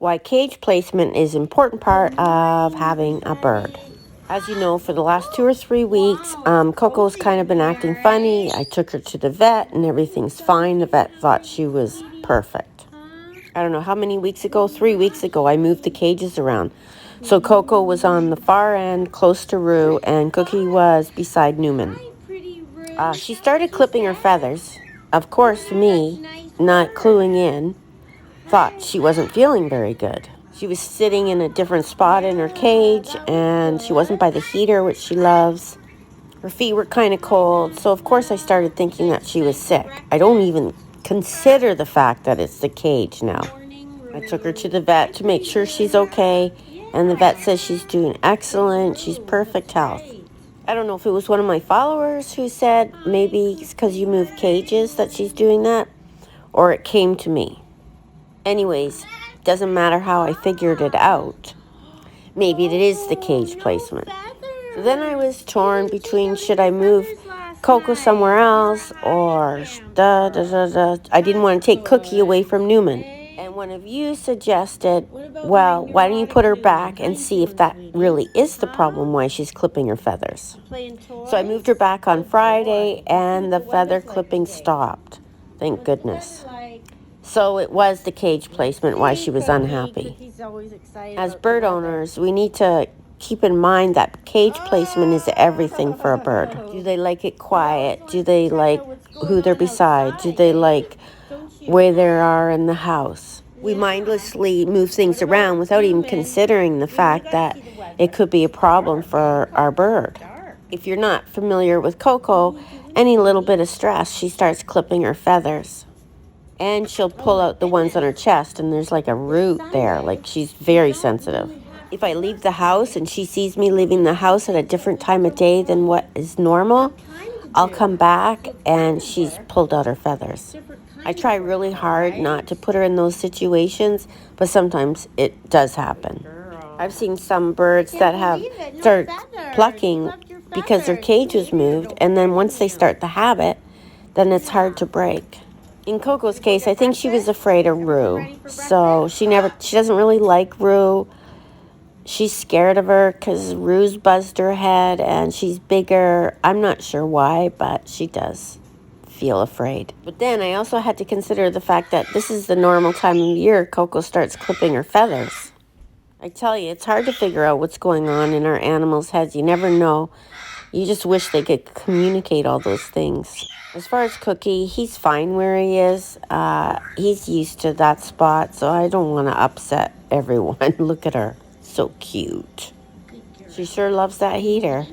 Why cage placement is an important part of having a bird. As you know, for the last 2 or 3 weeks, Coco's kind of been acting funny. I took her to the vet and everything's fine. The vet thought she was perfect. I don't know how many weeks ago, 3 weeks ago, I moved the cages around. So Coco was on the far end, close to Rue, and Cookie was beside Newman. She started clipping her feathers. Of course, me, not cluing in, thought she wasn't feeling very good. She was sitting in a different spot in her cage, and she wasn't by the heater, which she loves. Her feet were kind of cold, so of course I started thinking that she was sick. I don't even consider the fact that it's the cage now. I took her to the vet to make sure she's okay, and the vet says she's doing excellent. She's perfect health. I don't know if it was one of my followers who said maybe it's because you move cages that she's doing that, or it came to me. Anyways, doesn't matter how I figured it out. Maybe it is the cage placement. So then I was torn between should I move Coco somewhere else or I didn't want to take Cookie away from Newman. And one of you suggested, well, why don't you put her back and see if that really is the problem why she's clipping her feathers. So I moved her back on Friday and the feather clipping stopped. Thank goodness. So it was the cage placement why she was unhappy. As bird owners, we need to keep in mind that cage placement is everything for a bird. Do they like it quiet? Do they like who they're beside? Do they like where they are in the house? We mindlessly move things around without even considering the fact that it could be a problem for our bird. If you're not familiar with Coco, any little bit of stress, she starts clipping her feathers. And she'll pull out the ones on her chest, and there's like a root there. Like, she's very sensitive. If I leave the house and she sees me leaving the house at a different time of day than what is normal, I'll come back and she's pulled out her feathers. I try really hard not to put her in those situations, but sometimes it does happen. I've seen some birds that have started plucking because their cage was moved, and then once they start the habit, then it's hard to break. In Coco's case, I think she was afraid of Rue, so she doesn't really like Rue. She's scared of her because Rue's buzzed her head and she's bigger. I'm not sure why, but she does feel afraid. But then I also had to consider the fact that this is the normal time of year Coco starts clipping her feathers. I tell you, it's hard to figure out what's going on in our animals' heads. You never know. You just wish they could communicate all those things. As far as Cookie, he's fine where he is. He's used to that spot, so I don't want to upset everyone. Look at her. So cute. She sure loves that heater.